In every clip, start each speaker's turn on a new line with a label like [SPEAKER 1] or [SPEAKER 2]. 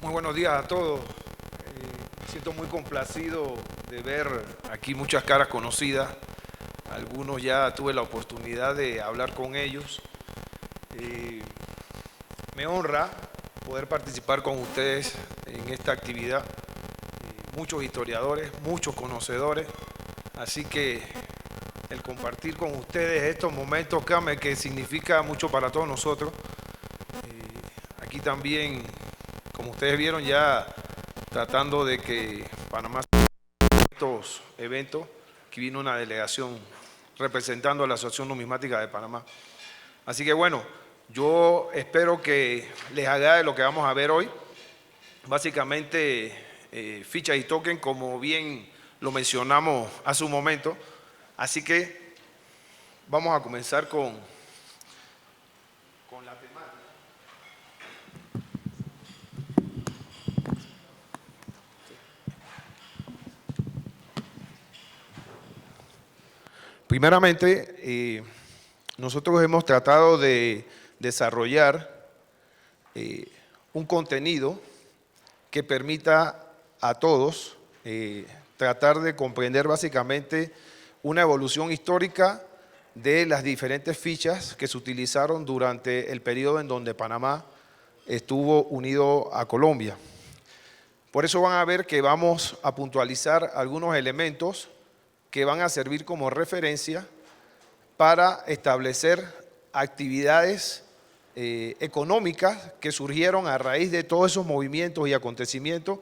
[SPEAKER 1] Muy buenos días a todos. Me siento muy complacido de ver aquí muchas caras conocidas. Algunos ya tuve la oportunidad de hablar con ellos. Eh, Me honra poder participar con ustedes en esta actividad. Muchos historiadores, muchos conocedores. Así que el compartir con ustedes estos momentos, créanme que significa mucho para todos nosotros. Aquí también, como ustedes vieron, ya tratando de que Panamá estos eventos, aquí vino una delegación representando a la Asociación Numismática de Panamá. Así que bueno, yo espero que les agrade lo que vamos a ver hoy. Básicamente, fichas y token, como bien lo mencionamos hace un momento. Así que vamos a comenzar con la temática. Primeramente, nosotros hemos tratado de desarrollar un contenido que permita a todos tratar de comprender básicamente una evolución histórica de las diferentes fichas que se utilizaron durante el periodo en donde Panamá estuvo unido a Colombia. Por eso van a ver que vamos a puntualizar algunos elementos que van a servir como referencia para establecer actividades económicas que surgieron a raíz de todos esos movimientos y acontecimientos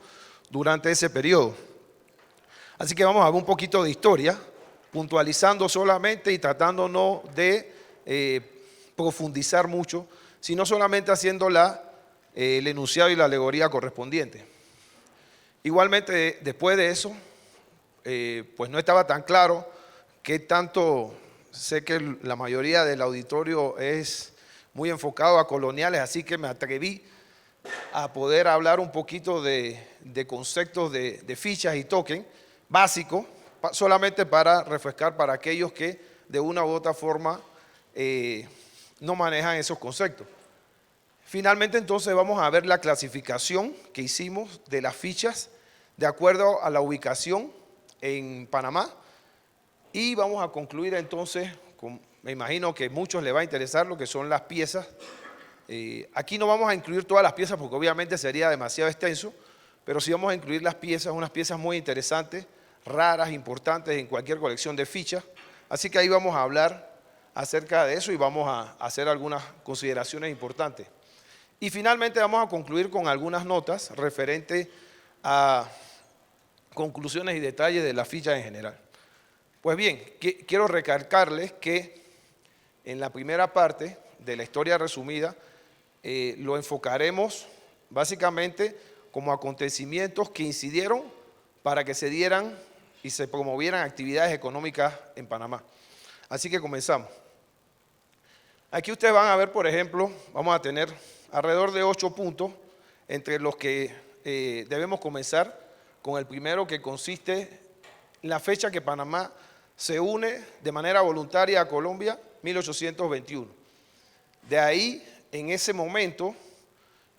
[SPEAKER 1] durante ese periodo. Así que vamos a ver un poquito de historia, puntualizando solamente y tratando no de profundizar mucho, sino solamente haciendo el enunciado y la alegoría correspondiente. Igualmente, después de eso, pues no estaba tan claro qué tanto, sé que la mayoría del auditorio es muy enfocado a coloniales, así que me atreví a poder hablar un poquito de conceptos de fichas y token básicos, solamente para refrescar para aquellos que de una u otra forma no manejan esos conceptos. Finalmente, entonces, vamos a ver la clasificación que hicimos de las fichas de acuerdo a la ubicación en Panamá, y vamos a concluir entonces me imagino que a muchos les va a interesar lo que son las piezas. Aquí no vamos a incluir todas las piezas porque obviamente sería demasiado extenso, pero sí vamos a incluir las piezas, unas piezas muy interesantes, raras, importantes en cualquier colección de fichas. Así que ahí vamos a hablar acerca de eso y vamos a hacer algunas consideraciones importantes. Y finalmente vamos a concluir con algunas notas referentes a conclusiones y detalles de la ficha en general. Pues bien, quiero recalcarles que en la primera parte de la historia resumida lo enfocaremos básicamente como acontecimientos que incidieron para que se dieran y se promovieran actividades económicas en Panamá. Así que comenzamos. Aquí ustedes van a ver, por ejemplo, vamos a tener alrededor de 8 puntos, entre los que debemos comenzar con el primero, que consiste en la fecha que Panamá se une de manera voluntaria a Colombia, 1821. De ahí, en ese momento,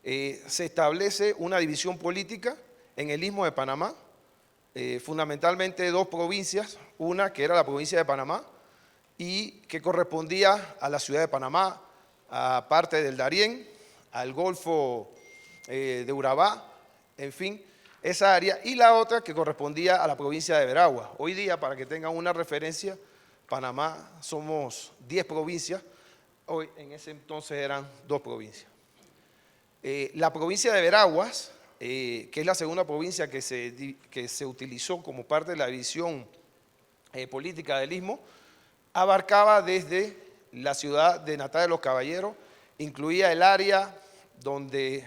[SPEAKER 1] se establece una división política en el Istmo de Panamá, fundamentalmente dos provincias, una que era la provincia de Panamá y que correspondía a la ciudad de Panamá, a parte del Darién, al Golfo de Urabá, en fin, esa área, y la otra que correspondía a la provincia de Veragua. Hoy día, para que tengan una referencia, Panamá somos 10 provincias, hoy en ese entonces eran 2 provincias. La provincia de Veraguas, que es la segunda provincia que se utilizó como parte de la división política del Istmo, abarcaba desde la ciudad de Natá de los Caballeros, incluía el área donde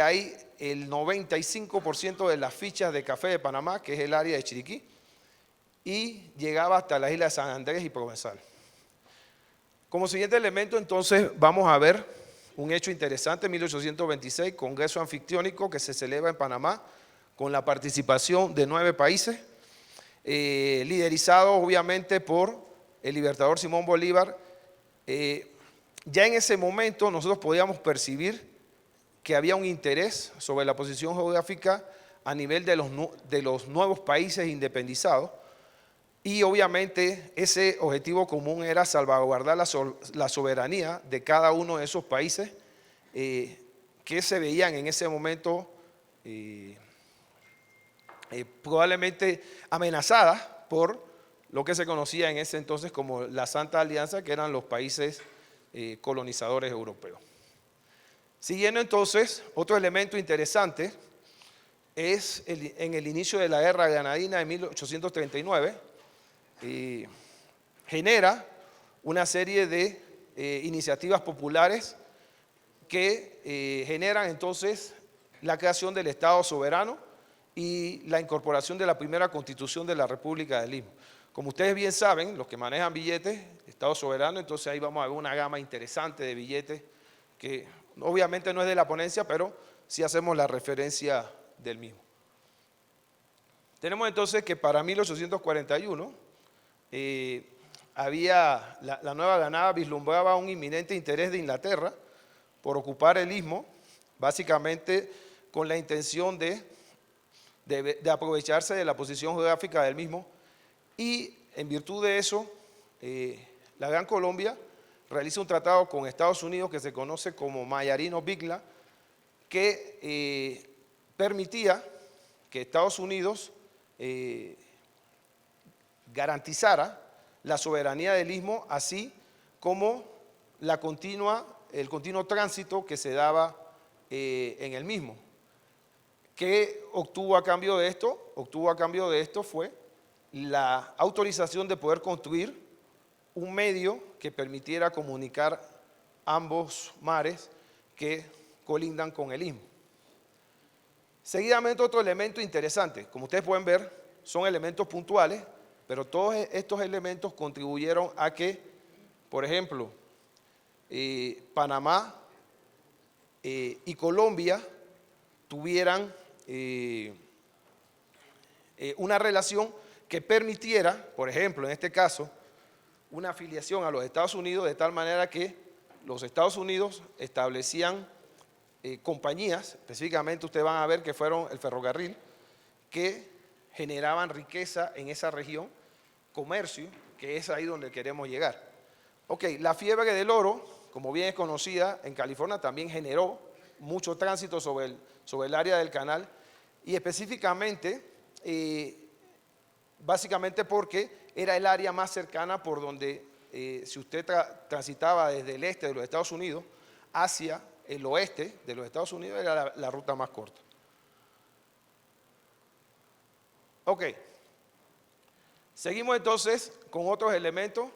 [SPEAKER 1] hay el 95% de las fichas de café de Panamá, que es el área de Chiriquí, y llegaba hasta las islas de San Andrés y Provenzal. Como siguiente elemento, entonces, vamos a ver un hecho interesante, 1826, Congreso Anfictiónico que se celebra en Panamá con la participación de 9 países, liderizado obviamente por el libertador Simón Bolívar. Ya en ese momento nosotros podíamos percibir que había un interés sobre la posición geográfica a nivel de los nuevos países independizados, y obviamente ese objetivo común era salvaguardar la soberanía de cada uno de esos países que se veían en ese momento probablemente amenazadas por lo que se conocía en ese entonces como la Santa Alianza, que eran los países colonizadores europeos. Siguiendo entonces, otro elemento interesante es en el inicio de la Guerra Granadina de 1839, genera una serie de iniciativas populares que generan entonces la creación del Estado soberano y la incorporación de la primera Constitución de la República del Istmo. Como ustedes bien saben, los que manejan billetes, Estado soberano, entonces ahí vamos a ver una gama interesante de billetes que obviamente no es de la ponencia, pero sí hacemos la referencia del mismo. Tenemos entonces que para 1841 había la nueva Granada vislumbraba un inminente interés de Inglaterra por ocupar el istmo, básicamente con la intención de aprovecharse de la posición geográfica del mismo, y en virtud de eso, la Gran Colombia realiza un tratado con Estados Unidos que se conoce como Mayarino-Bigla, que permitía que Estados Unidos garantizara la soberanía del istmo, así como el continuo tránsito que se daba en el mismo. ¿Qué obtuvo a cambio de esto? Obtuvo a cambio de esto fue la autorización de poder construir un medio que permitiera comunicar ambos mares que colindan con el istmo. Seguidamente, otro elemento interesante, como ustedes pueden ver, son elementos puntuales, pero todos estos elementos contribuyeron a que, por ejemplo, Panamá y Colombia tuvieran una relación que permitiera, por ejemplo, en este caso, una afiliación a los Estados Unidos, de tal manera que los Estados Unidos establecían compañías, específicamente ustedes van a ver que fueron el ferrocarril, que generaban riqueza en esa región, comercio, que es ahí donde queremos llegar. Ok, la fiebre del oro, como bien es conocida en California, también generó mucho tránsito sobre el área del canal, y específicamente, básicamente porque era el área más cercana por donde, si usted transitaba desde el este de los Estados Unidos hacia el oeste de los Estados Unidos, era la ruta más corta. Ok, seguimos entonces con otros elementos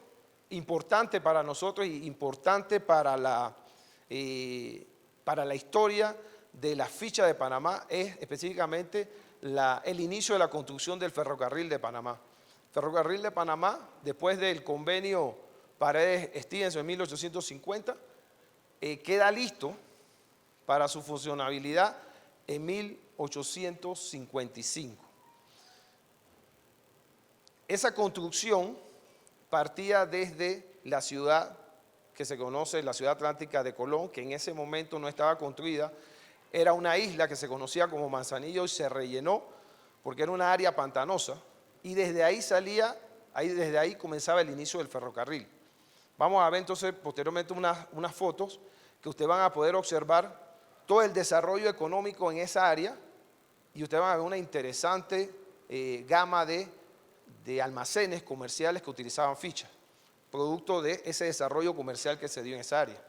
[SPEAKER 1] importantes para nosotros y importantes para la historia de la ficha de Panamá, es específicamente el inicio de la construcción del ferrocarril de Panamá. Ferrocarril de Panamá, después del convenio Paredes-Stevenson en 1850, queda listo para su funcionabilidad en 1855. Esa construcción partía desde la ciudad que se conoce, la ciudad atlántica de Colón, que en ese momento no estaba construida, era una isla que se conocía como Manzanillo y se rellenó porque era una área pantanosa, y desde ahí comenzaba el inicio del ferrocarril. Vamos a ver entonces posteriormente unas fotos que ustedes van a poder observar todo el desarrollo económico en esa área, y ustedes van a ver una interesante gama de almacenes comerciales que utilizaban fichas, producto de ese desarrollo comercial que se dio en esa área.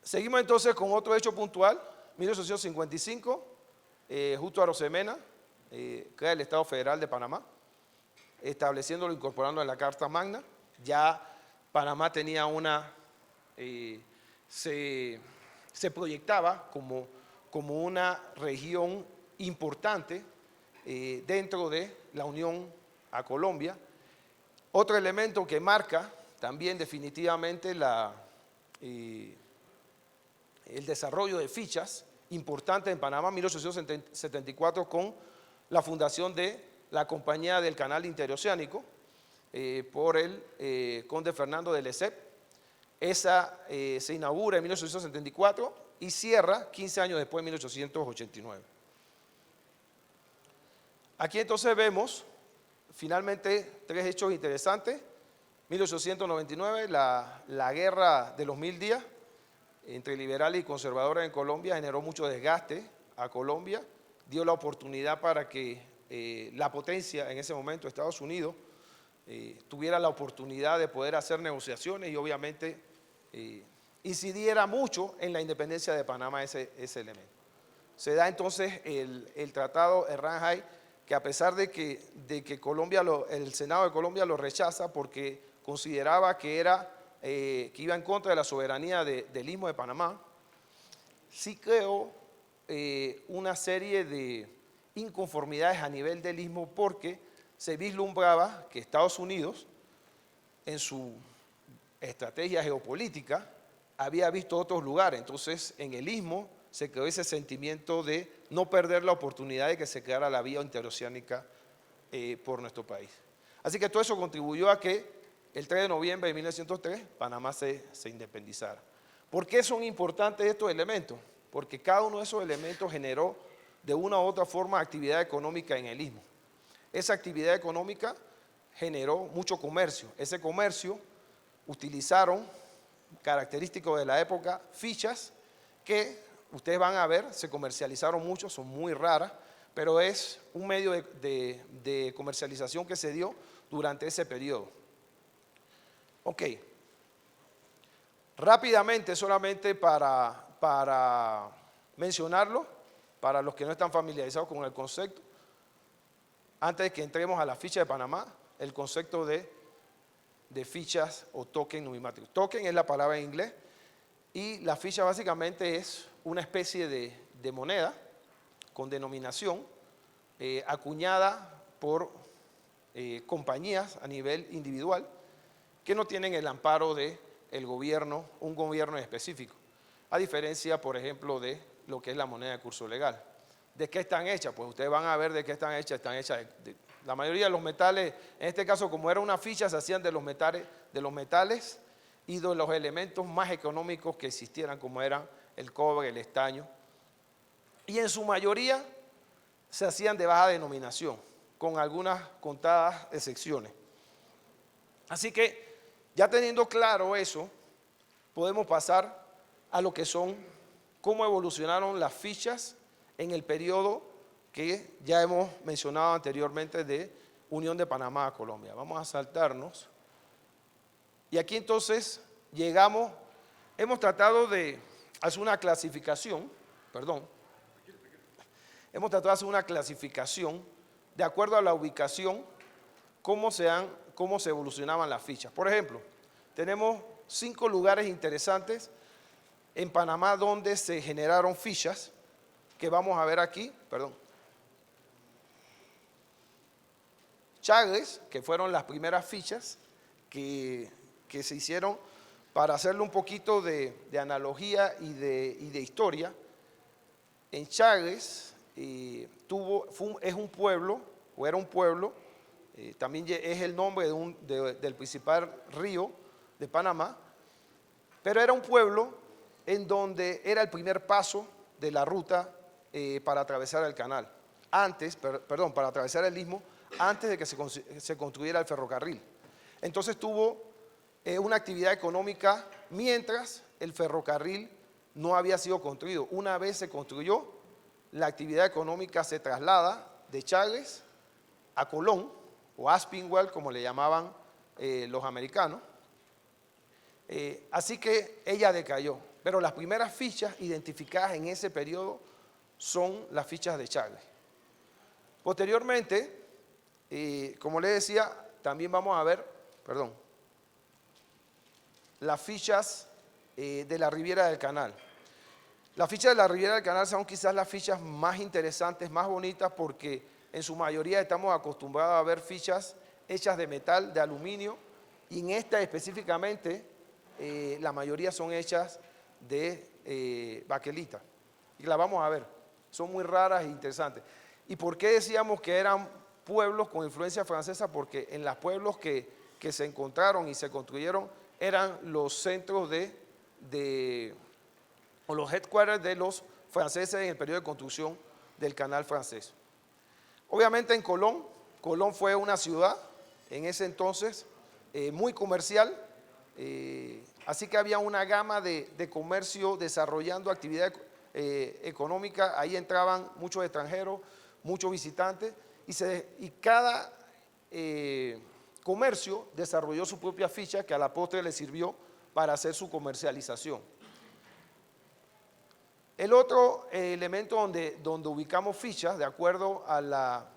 [SPEAKER 1] Seguimos entonces con otro hecho puntual, 1855, justo Arosemena crea el Estado Federal de Panamá, estableciéndolo, incorporando en la Carta Magna. Ya Panamá tenía se proyectaba como una región importante dentro de la Unión a Colombia. Otro elemento que marca también definitivamente el desarrollo de fichas importante en Panamá, 1874, con la fundación de la Compañía del Canal Interoceánico por el conde Fernando de Lesseps. Esa se inaugura en 1874 y cierra 15 años después, en 1889. Aquí entonces vemos finalmente tres hechos interesantes. 1899, la guerra de los 1000 días entre liberales y conservadores en Colombia generó mucho desgaste a Colombia, dio la oportunidad para que la potencia en ese momento, Estados Unidos, tuviera la oportunidad de poder hacer negociaciones y obviamente incidiera mucho en la independencia de Panamá ese elemento. Se da entonces el Tratado Herrán-Hay, que a pesar de que Colombia el Senado de Colombia lo rechaza porque consideraba que iba en contra de la soberanía del Istmo de Panamá, sí creó una serie de inconformidades a nivel del Istmo porque se vislumbraba que Estados Unidos, en su estrategia geopolítica, había visto otros lugares. Entonces, en el Istmo se creó ese sentimiento de no perder la oportunidad de que se creara la vía interoceánica por nuestro país. Así que todo eso contribuyó a que el 3 de noviembre de 1903 Panamá se independizara. ¿Por qué son importantes estos elementos? Porque cada uno de esos elementos generó de una u otra forma actividad económica en el Istmo. Esa actividad económica generó mucho comercio. Ese comercio utilizaron, característico de la época, fichas que ustedes van a ver, se comercializaron mucho, son muy raras, pero es un medio de comercialización que se dio durante ese periodo. Ok, rápidamente, solamente para mencionarlo, para los que no están familiarizados con el concepto, antes de que entremos a la ficha de Panamá, el concepto de fichas o token numismático. Token es la palabra en inglés y la ficha básicamente es una especie de moneda con denominación acuñada por compañías a nivel individual que no tienen el amparo del gobierno, un gobierno específico, a diferencia, por ejemplo, de lo que es la moneda de curso legal. ¿De qué están hechas? Pues ustedes van a ver de qué están hechas la mayoría de los metales, en este caso como era una ficha, se hacían de los metales y de los elementos más económicos que existieran, como eran el cobre, el estaño, y en su mayoría se hacían de baja denominación, con algunas contadas excepciones. Así que, ya teniendo claro eso, podemos pasar a lo que son, cómo evolucionaron las fichas en el periodo que ya hemos mencionado anteriormente de Unión de Panamá a Colombia. Vamos a saltarnos. Y aquí entonces llegamos, hemos tratado de hacer una clasificación, hemos tratado de hacer una clasificación de acuerdo a la ubicación, cómo se evolucionaban las fichas. Por ejemplo, tenemos 5 lugares interesantes en Panamá donde se generaron fichas, que vamos a ver aquí, Chagres, que fueron las primeras fichas que se hicieron, para hacerle un poquito de analogía y de historia. En Chagres es un pueblo, o era un pueblo, también es el nombre del principal río de Panamá, pero era un pueblo en donde era el primer paso de la ruta para atravesar el canal, para atravesar el istmo, antes de que se construyera el ferrocarril. Entonces tuvo una actividad económica mientras el ferrocarril no había sido construido. Una vez se construyó, la actividad económica se traslada de Chagres a Colón, o Aspinwall, como le llamaban los americanos. Así que ella decayó, pero las primeras fichas identificadas en ese periodo son las fichas de Chagres. Posteriormente, como les decía, también vamos a ver, las fichas de la Riviera del Canal. Las fichas de la Riviera del Canal son quizás las fichas más interesantes, más bonitas, porque en su mayoría estamos acostumbrados a ver fichas hechas de metal, de aluminio, y en esta específicamente la mayoría son hechas de baquelita. Y las vamos a ver, son muy raras e interesantes. ¿Y por qué decíamos que eran pueblos con influencia francesa? Porque en los pueblos que se encontraron y se construyeron eran los centros o los headquarters de los franceses en el periodo de construcción del canal francés. Obviamente en Colón fue una ciudad en ese entonces muy comercial, así que había una gama de comercio desarrollando actividad económica. Ahí entraban muchos extranjeros, muchos visitantes, y cada comercio desarrolló su propia ficha que a la postre le sirvió para hacer su comercialización. El otro elemento donde ubicamos fichas, de acuerdo a la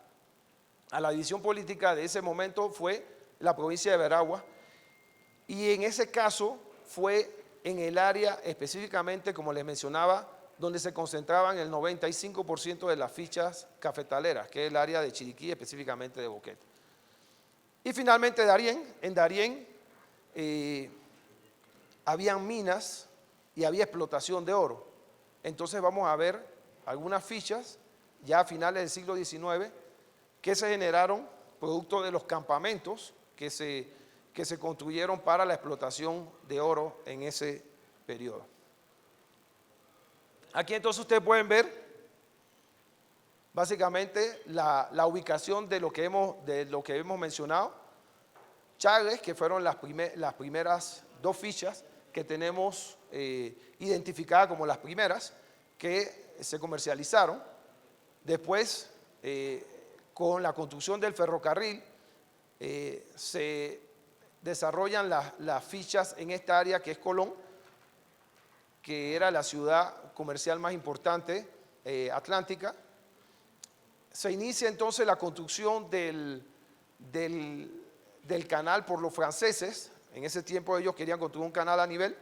[SPEAKER 1] división política de ese momento, fue la provincia de Veragua, y en ese caso fue en el área específicamente, como les mencionaba, donde se concentraban el 95% de las fichas cafetaleras, que es el área de Chiriquí, específicamente de Boquete. Y finalmente Darién. En Darién habían minas y había explotación de oro. Entonces vamos a ver algunas fichas ya a finales del siglo XIX que se generaron producto de los campamentos que se construyeron para la explotación de oro en ese periodo. Aquí entonces ustedes pueden ver básicamente la ubicación de lo que hemos mencionado. Chagres, que fueron las primeras dos fichas que tenemos identificadas como las primeras que se comercializaron. Después, con la construcción del ferrocarril, se desarrollan las fichas en esta área que es Colón, que era la ciudad comercial más importante atlántica. Se inicia entonces la construcción del canal por los franceses. En ese tiempo ellos querían construir un canal a nivel,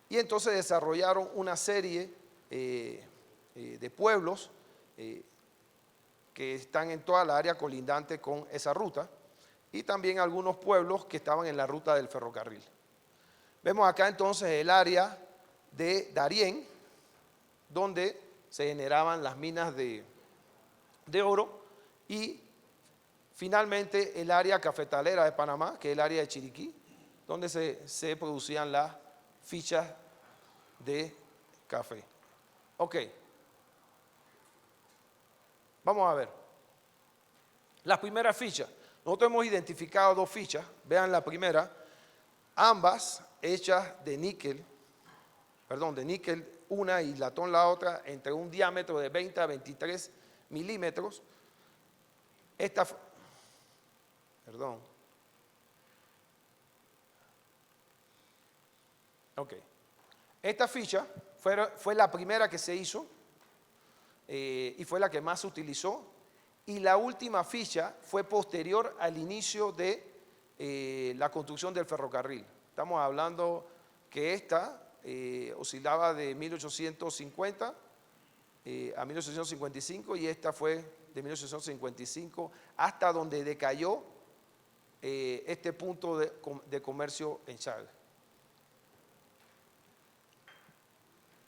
[SPEAKER 1] y entonces desarrollaron una serie de pueblos que están en toda la área colindante con esa ruta, y también algunos pueblos que estaban en la ruta del ferrocarril. Vemos acá entonces el área de Darién, donde se generaban las minas de oro, y finalmente el área cafetalera de Panamá, que es el área de Chiriquí, donde se producían las fichas de café. Ok, vamos a ver las primeras fichas. Nosotros hemos identificado dos fichas. Vean la primera, ambas hechas de níquel, una y latón la otra, entre un diámetro de 20 a 23 milímetros. Esta ficha fue la primera que se hizo y fue la que más se utilizó, y la última ficha fue posterior al inicio de la construcción del ferrocarril. Estamos hablando que esta oscilaba de 1850 a 1855, y esta fue de 1855 hasta donde decayó este punto de comercio en Chagres.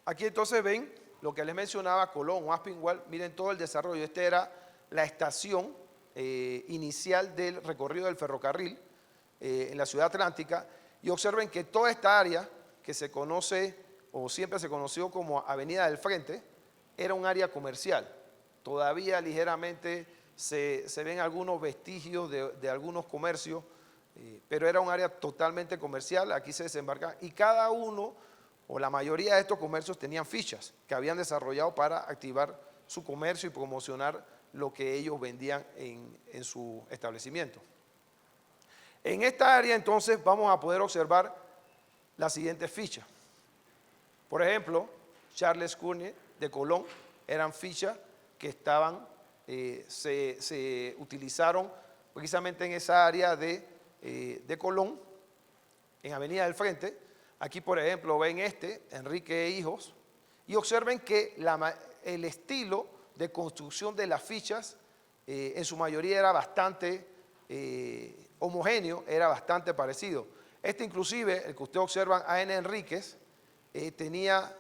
[SPEAKER 1] Aquí entonces ven lo que les mencionaba, Colón o Aspinwall. Miren todo el desarrollo. Esta era la estación inicial del recorrido del ferrocarril en la ciudad atlántica, y observen que toda esta área que se conoce o siempre se conoció como Avenida del Frente era un área comercial. Todavía ligeramente se ven algunos vestigios de algunos comercios, pero era un área totalmente comercial. Aquí se desembarca, y cada uno o la mayoría de estos comercios tenían fichas que habían desarrollado para activar su comercio y promocionar lo que ellos vendían en su establecimiento. En esta área entonces vamos a poder observar las siguientes fichas. Por ejemplo, Charles Cournier de Colón eran fichas que se utilizaron precisamente en esa área de Colón, en Avenida del Frente. Aquí, por ejemplo, ven Enrique e Hijos, y observen que el estilo de construcción de las fichas en su mayoría era bastante homogéneo, era bastante parecido. Inclusive, el que ustedes observan, A.N. Enríquez, tenía,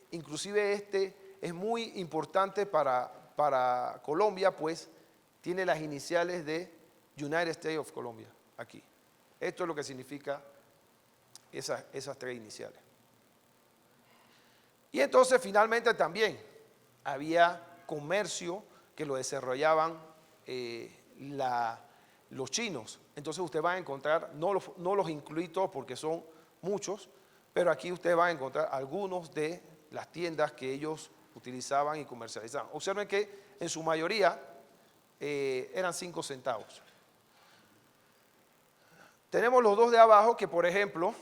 [SPEAKER 1] inclusive es muy importante para Colombia, pues tiene las iniciales de United States of Colombia aquí. Esto es lo que significa esas tres iniciales. Y entonces finalmente también había comercio que lo desarrollaban los chinos. Entonces usted va a encontrar, no los incluí todos porque son muchos, pero aquí usted va a encontrar algunos de las tiendas que ellos utilizaban y comercializaban. Observen que en su mayoría eran 5 centavos. Tenemos los dos de abajo que, por ejemplo,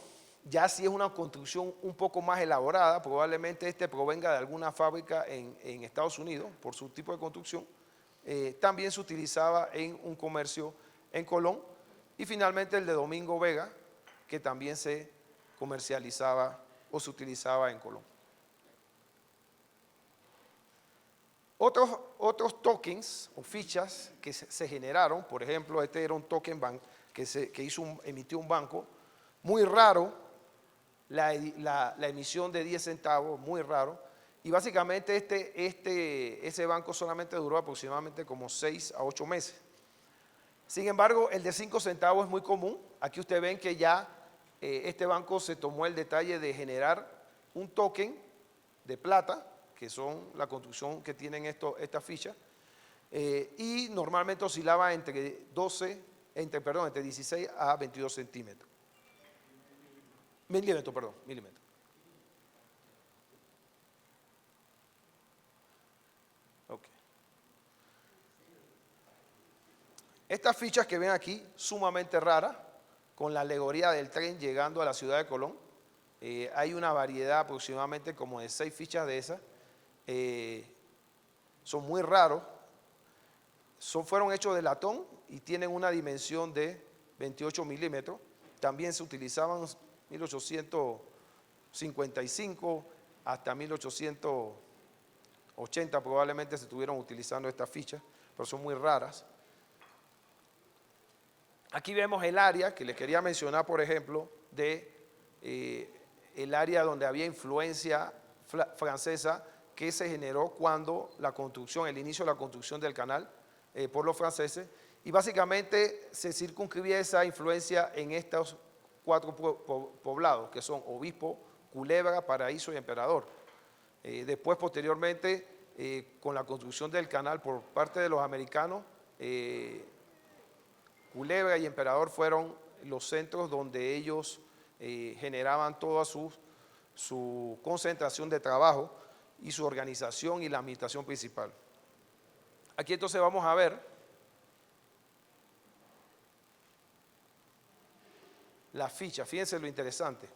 [SPEAKER 1] ya si es una construcción un poco más elaborada, probablemente este provenga de alguna fábrica en Estados Unidos por su tipo de construcción, también se utilizaba en un comercio en Colón. Y finalmente el de Domingo Vega, que también se comercializaba o se utilizaba en Colón. Otros tokens o fichas que se generaron, por ejemplo, este era un token bank que emitió un banco, muy raro la emisión de 10 centavos, muy raro, y básicamente ese banco solamente duró aproximadamente como 6 a 8 meses. Sin embargo, el de 5 centavos es muy común. Aquí ustedes ven que ya este banco se tomó el detalle de generar un token de plata, que son la construcción que tienen estas fichas, y normalmente oscilaba entre 16 a 22 centímetros. Milímetros. Okay. Estas fichas que ven aquí, sumamente raras, con la alegoría del tren llegando a la ciudad de Colón. Hay una variedad aproximadamente como de 6 fichas de esas. Son muy raros. Fueron hechos de latón y tienen una dimensión de 28 milímetros. También se utilizaban 1855 hasta 1880 probablemente se estuvieron utilizando estas fichas, pero son muy raras. Aquí vemos el área que les quería mencionar, por ejemplo, el área donde había influencia francesa que se generó cuando el inicio de la construcción del canal por los franceses, y básicamente se circunscribía esa influencia en estos 4 poblados, que son Obispo, Culebra, Paraíso y Emperador. Después, posteriormente, con la construcción del canal por parte de los americanos, Culebra y Emperador fueron los centros donde ellos generaban toda su concentración de trabajo y su organización y la administración principal. Aquí entonces vamos a ver la ficha. Fíjense lo interesante.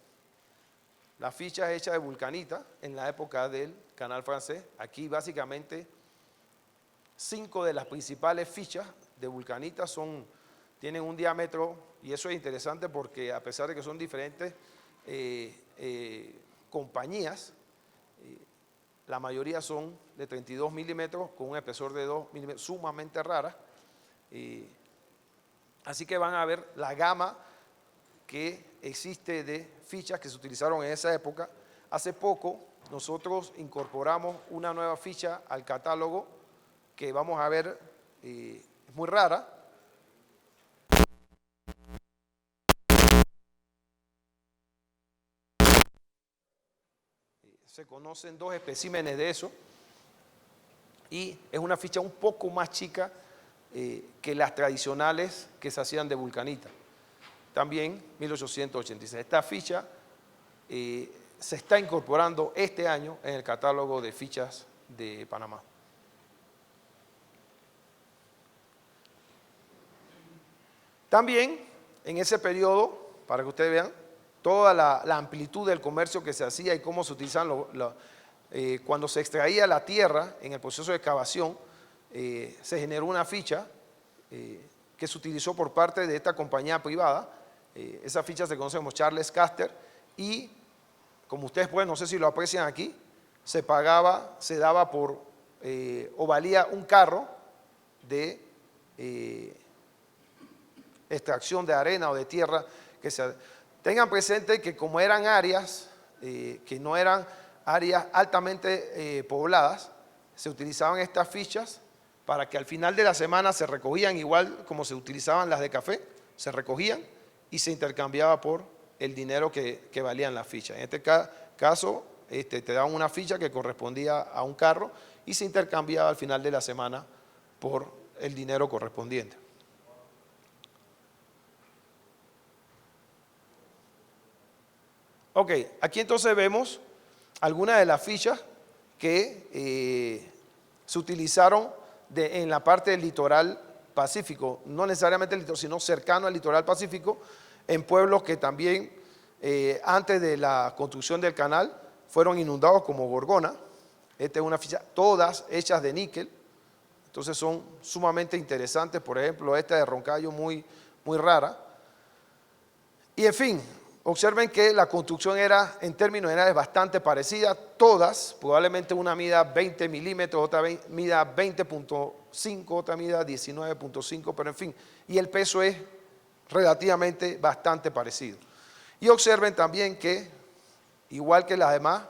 [SPEAKER 1] La ficha es hecha de vulcanita en la época del canal francés. Aquí básicamente 5 de las principales fichas de vulcanita tienen un diámetro, y eso es interesante porque a pesar de que son diferentes compañías, la mayoría son de 32 milímetros con un espesor de 2 milímetros, sumamente raras. Así que van a ver la gama que existe de fichas que se utilizaron en esa época. Hace poco nosotros incorporamos una nueva ficha al catálogo que vamos a ver, es muy rara. Se conocen 2 especímenes de eso y es una ficha un poco más chica que las tradicionales que se hacían de vulcanita. También 1886. Esta ficha se está incorporando este año en el catálogo de fichas de Panamá. También en ese periodo, para que ustedes vean, toda la amplitud del comercio que se hacía y cómo se utilizaban cuando se extraía la tierra en el proceso de excavación, se generó una ficha que se utilizó por parte de esta compañía privada. Esa ficha se conoce como Charles Caster y, como ustedes pueden, no sé si lo aprecian aquí, se daba por, o valía un carro de extracción de arena o de tierra. Tengan presente que como eran áreas que no eran áreas altamente pobladas, se utilizaban estas fichas para que al final de la semana se recogían, igual como se utilizaban las de café, se recogían y se intercambiaba por el dinero que valían las fichas. En este caso, te daban una ficha que correspondía a un carro y se intercambiaba al final de la semana por el dinero correspondiente. Ok, aquí entonces vemos algunas de las fichas que se utilizaron en la parte del litoral pacífico, no necesariamente el litoral, sino cercano al litoral pacífico, en pueblos que también antes de la construcción del canal fueron inundados como Gorgona. Esta es una ficha, todas hechas de níquel, entonces son sumamente interesantes. Por ejemplo, esta de Roncayo muy rara. Y en fin, observen que la construcción era, en términos generales, bastante parecida. Todas, probablemente una mida 20 milímetros, otra mida 20.5, otra mida 19.5, pero en fin. Y el peso es relativamente bastante parecido. Y observen también que, igual que las demás,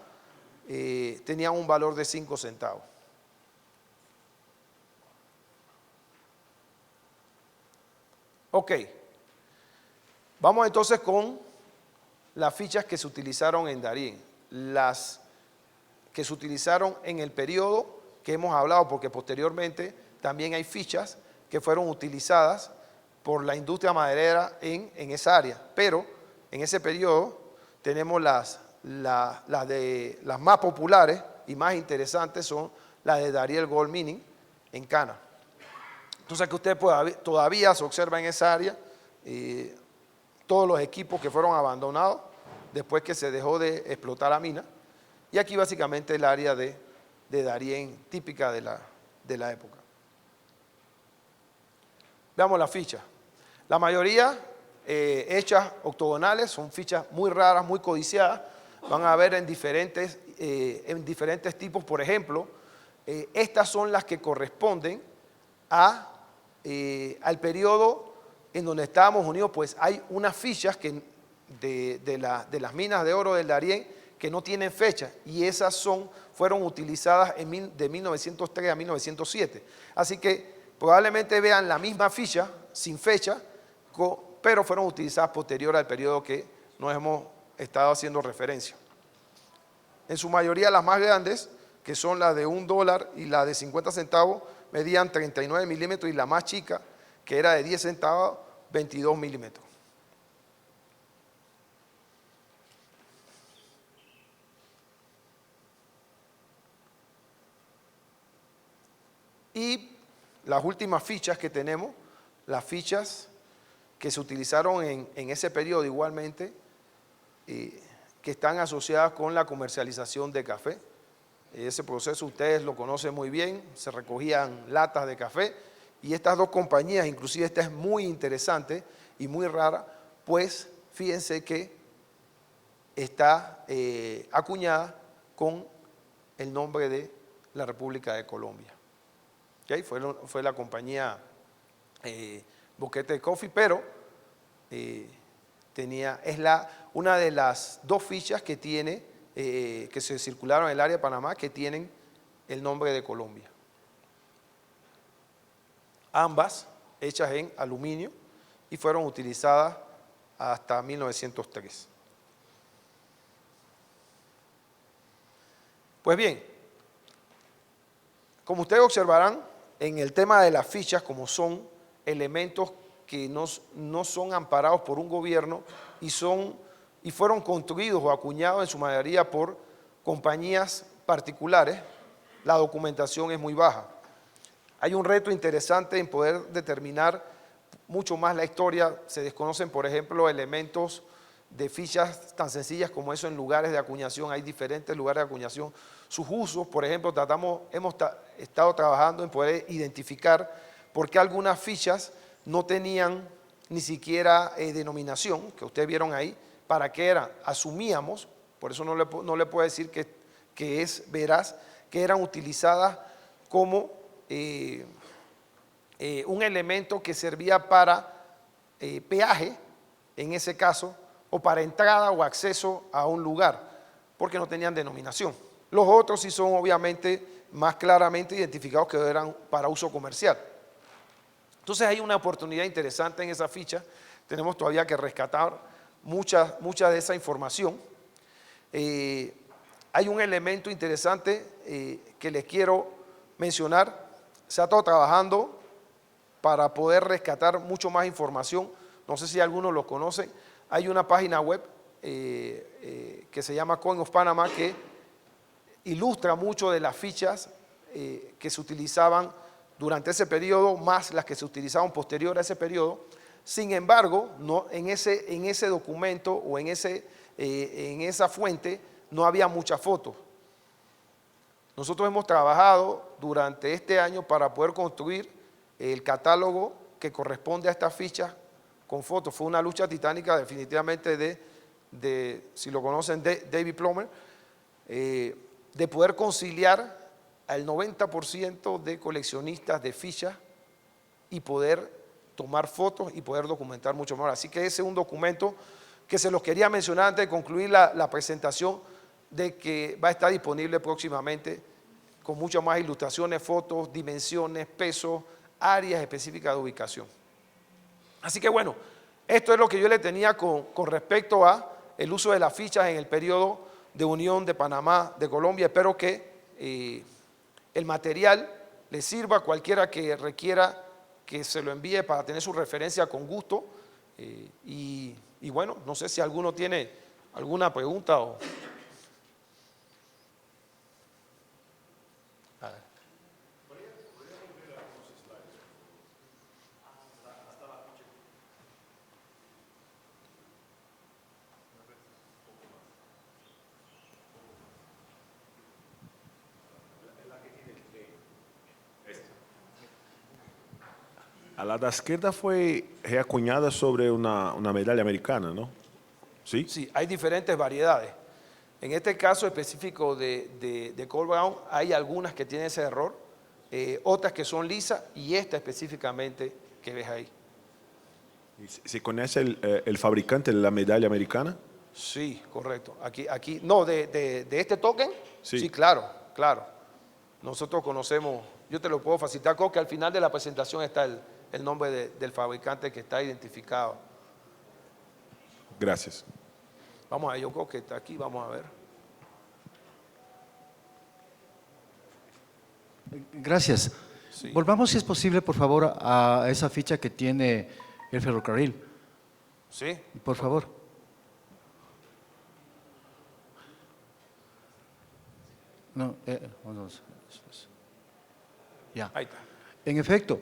[SPEAKER 1] tenían un valor de 5 centavos. Ok. Vamos entonces con las fichas que se utilizaron en Darién, las que se utilizaron en el periodo que hemos hablado, porque posteriormente también hay fichas que fueron utilizadas por la industria maderera en esa área, pero en ese periodo tenemos las más populares y más interesantes son las de Darién Gold Mining en Cana. Entonces, que usted todavía se observa en esa área todos los equipos que fueron abandonados después que se dejó de explotar la mina. Y aquí básicamente el área de Darién típica de la época. Veamos la ficha. La mayoría hechas octogonales, son fichas muy raras, muy codiciadas. Van a ver en diferentes tipos. Por ejemplo, estas son las que corresponden al periodo en donde estábamos unidos. Pues hay unas fichas de las minas de oro del Darién que no tienen fecha, y esas fueron utilizadas de 1903 a 1907. Así que probablemente vean la misma ficha sin fecha, pero fueron utilizadas posterior al periodo que nos hemos estado haciendo referencia. En su mayoría las más grandes, que son las de $1 y la de 50 centavos, medían 39 milímetros, y la más chica, que era de 10 centavos, 22 milímetros. Y las últimas fichas que tenemos, las fichas que se utilizaron en ese periodo igualmente, que están asociadas con la comercialización de café. Ese proceso ustedes lo conocen muy bien, se recogían latas de café, y estas dos compañías, inclusive esta es muy interesante y muy rara, pues fíjense que está acuñada con el nombre de la República de Colombia. ¿Okay? Fue la compañía Boquete Coffee, pero es una de las dos fichas que tiene, que se circularon en el área de Panamá, que tienen el nombre de Colombia. Ambas hechas en aluminio y fueron utilizadas hasta 1903. Pues bien, como ustedes observarán, en el tema de las fichas, como son elementos que no son amparados por un gobierno y fueron construidos o acuñados en su mayoría por compañías particulares, la documentación es muy baja. Hay un reto interesante en poder determinar mucho más la historia. Se desconocen, por ejemplo, elementos de fichas tan sencillas como eso en lugares de acuñación. Hay diferentes lugares de acuñación. Sus usos, por ejemplo, hemos estado trabajando en poder identificar por qué algunas fichas no tenían ni siquiera denominación, que ustedes vieron ahí, para qué eran. Asumíamos, por eso no le puedo decir que es veraz, que eran utilizadas como un elemento que servía para peaje, en ese caso, o para entrada o acceso a un lugar, porque no tenían denominación. Los otros sí son obviamente más claramente identificados, que eran para uso comercial. Entonces hay una oportunidad interesante en esa ficha. Tenemos todavía que rescatar mucha de esa información. Hay un elemento interesante que les quiero mencionar. Se ha estado trabajando para poder rescatar mucho más información. No sé si algunos lo conocen. Hay una página web que se llama Coin of Panama que ilustra mucho de las fichas que se utilizaban durante ese periodo, más las que se utilizaban posterior a ese periodo. Sin embargo, no, en ese documento o en esa fuente no había muchas fotos. Nosotros hemos trabajado durante este año para poder construir el catálogo que corresponde a estas fichas con fotos. Fue una lucha titánica definitivamente si lo conocen, de David Plummer, de poder conciliar al 90% de coleccionistas de fichas y poder tomar fotos y poder documentar mucho mejor. Así que ese es un documento que se los quería mencionar antes de concluir la presentación, de que va a estar disponible próximamente con muchas más ilustraciones, fotos, dimensiones, pesos, áreas específicas de ubicación. Así que bueno, esto es lo que yo le tenía con respecto a el uso de las fichas en el periodo de unión de Panamá, de Colombia. Espero que el material le sirva a cualquiera que requiera que se lo envíe para tener su referencia con gusto. Y bueno, no sé si alguno tiene alguna pregunta o... A ver.
[SPEAKER 2] A la de izquierda fue reacuñada sobre una medalla americana, ¿no? ¿Sí?
[SPEAKER 1] Sí, hay diferentes variedades. En este caso específico de Cole Brown, hay algunas que tienen ese error, otras que son lisas y esta específicamente que ves ahí.
[SPEAKER 2] ¿Se conoce el fabricante de la medalla americana?
[SPEAKER 1] Sí, correcto. Aquí, no, de este token,
[SPEAKER 2] Sí.
[SPEAKER 1] Sí, claro. Nosotros conocemos, yo te lo puedo facilitar, creo que al final de la presentación está el nombre del fabricante que está identificado.
[SPEAKER 2] Gracias.
[SPEAKER 1] Vamos a ver, yo creo que está aquí, vamos a ver.
[SPEAKER 3] Gracias.
[SPEAKER 1] Sí.
[SPEAKER 3] Volvamos, si es posible, por favor, a esa ficha que tiene el ferrocarril.
[SPEAKER 1] Sí.
[SPEAKER 3] Por favor. No, vamos. Ya.
[SPEAKER 1] Ahí está.
[SPEAKER 3] En efecto,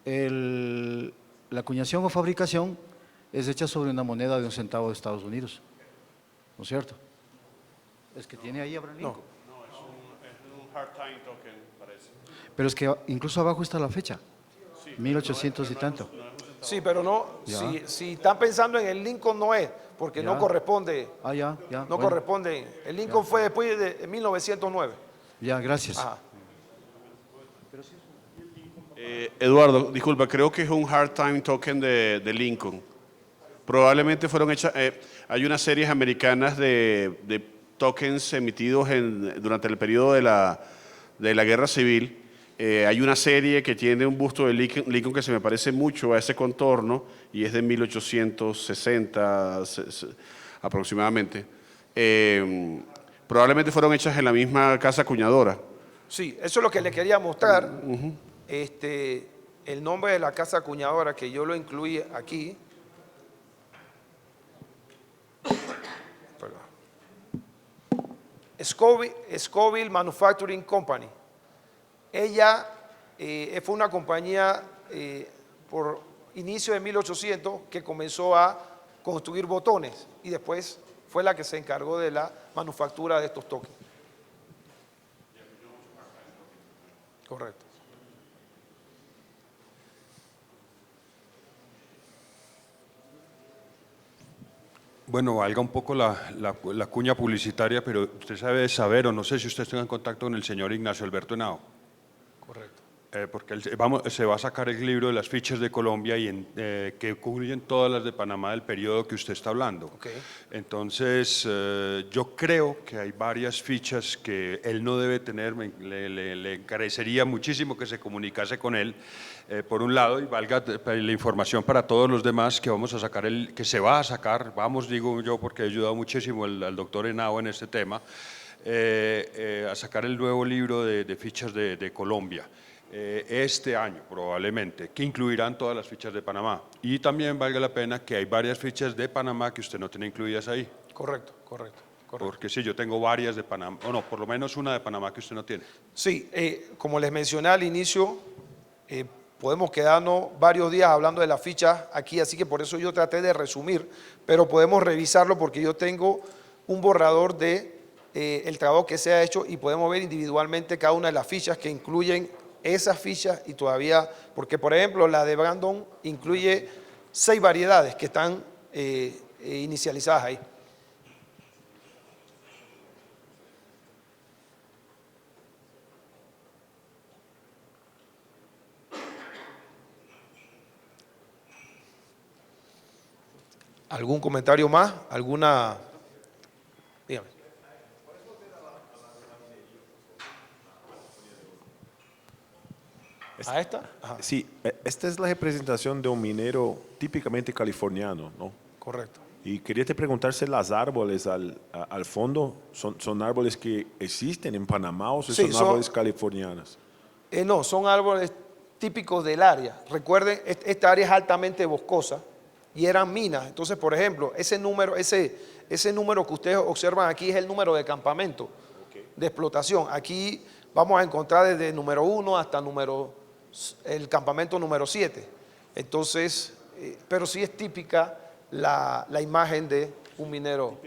[SPEAKER 3] la acuñación o fabricación es hecha sobre una moneda de 1 centavo de Estados Unidos, ¿no es cierto? Es que tiene ahí Abraham Lincoln.
[SPEAKER 4] No, es un hard time token, parece.
[SPEAKER 3] Pero es que incluso abajo está la fecha, 1800 y tanto.
[SPEAKER 1] Sí, pero no,
[SPEAKER 3] Ya.
[SPEAKER 1] si están pensando en el Lincoln no es, porque
[SPEAKER 3] Ya.
[SPEAKER 1] no corresponde,
[SPEAKER 3] Ah, ya.
[SPEAKER 1] no
[SPEAKER 3] Bueno,
[SPEAKER 1] corresponde. El Lincoln fue después de 1909.
[SPEAKER 3] ya, gracias.
[SPEAKER 1] Ajá.
[SPEAKER 4] Eduardo, disculpa, creo que es un hard time token de Lincoln. Probablemente fueron hechas, hay unas series americanas de tokens emitidos durante el periodo de la Guerra Civil. Hay una serie que tiene un busto de Lincoln que se me parece mucho a ese contorno y es de 1860 aproximadamente. Probablemente fueron hechas en la misma casa acuñadora.
[SPEAKER 1] Sí, eso es lo que le quería mostrar. El nombre de la casa acuñadora, que yo lo incluí aquí. Perdón. Scoville Manufacturing Company. Ella fue una compañía por inicio de 1800 que comenzó a construir botones y después fue la que se encargó de la manufactura de estos tokens. Correcto.
[SPEAKER 5] Bueno, valga un poco la cuña publicitaria, pero usted sabe saber, o no sé si usted está en contacto con el señor Ignacio Alberto Henao.
[SPEAKER 1] Correcto.
[SPEAKER 5] porque se va a sacar el libro de las fichas de Colombia que incluyen todas las de Panamá del periodo que usted está hablando.
[SPEAKER 1] Ok.
[SPEAKER 5] Entonces, yo creo que hay varias fichas que él no debe tener, le encarecería muchísimo que se comunicase con él, por un lado, y valga la información para todos los demás que vamos a sacar, que se va a sacar, digo yo, porque he ayudado muchísimo al doctor Henao en este tema, a sacar el nuevo libro de fichas de Colombia. Este año probablemente, que incluirán todas las fichas de Panamá. Y también valga la pena que hay varias fichas de Panamá que usted no tiene incluidas ahí.
[SPEAKER 1] Correcto.
[SPEAKER 5] Porque sí, yo tengo varias de Panamá, o no, por lo menos una de Panamá que usted no tiene.
[SPEAKER 1] Sí, como les mencioné al inicio, podemos quedarnos varios días hablando de las fichas aquí, así que por eso yo traté de resumir, pero podemos revisarlo porque yo tengo un borrador de el trabajo que se ha hecho y podemos ver individualmente cada una de las fichas que incluyen esas fichas y todavía, porque por ejemplo la de Brandon incluye 6 variedades que están inicializadas ahí. ¿Algún comentario más? ¿Alguna? Dígame. ¿A esta? Ajá.
[SPEAKER 2] Sí, esta es la representación de un minero típicamente californiano, ¿no?
[SPEAKER 1] Correcto.
[SPEAKER 2] Y quería te preguntar si las árboles al fondo son árboles que existen en Panamá o si
[SPEAKER 1] Sí,
[SPEAKER 2] son árboles californianos.
[SPEAKER 1] No, son árboles típicos del área. Recuerden, esta área es altamente boscosa y eran minas. Entonces, por ejemplo, ese número que ustedes observan aquí es el número de campamento de explotación. Aquí vamos a encontrar desde número 1 hasta el campamento número 7. Entonces, pero sí es típica la imagen de un minero.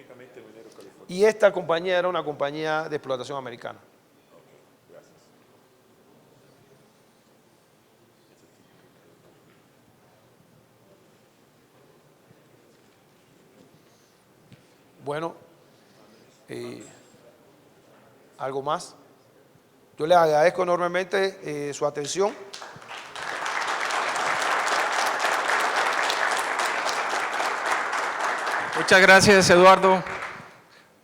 [SPEAKER 1] Y esta compañía era una compañía de explotación americana. Bueno, ¿algo más? Yo les agradezco enormemente su atención.
[SPEAKER 6] Muchas gracias, Eduardo.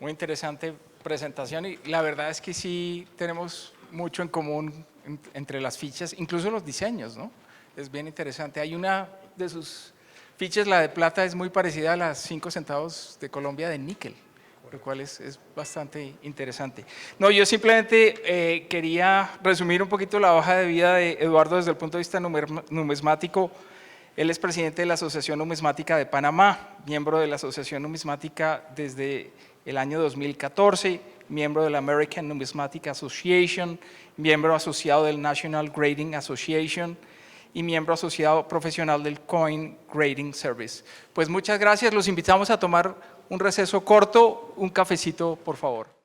[SPEAKER 6] Muy interesante presentación y la verdad es que sí tenemos mucho en común entre las fichas, incluso los diseños, ¿no? Es bien interesante. Hay una de sus fichas, la de plata, es muy parecida a las 5 centavos de Colombia de níquel, lo cual es bastante interesante. No, yo simplemente quería resumir un poquito la hoja de vida de Eduardo desde el punto de vista numismático. Él es presidente de la Asociación Numismática de Panamá, miembro de la Asociación Numismática desde el año 2014, miembro de la American Numismatic Association, miembro asociado del National Grading Association y miembro asociado profesional del Coin Grading Service. Pues muchas gracias, los invitamos a tomar un receso corto, un cafecito, por favor.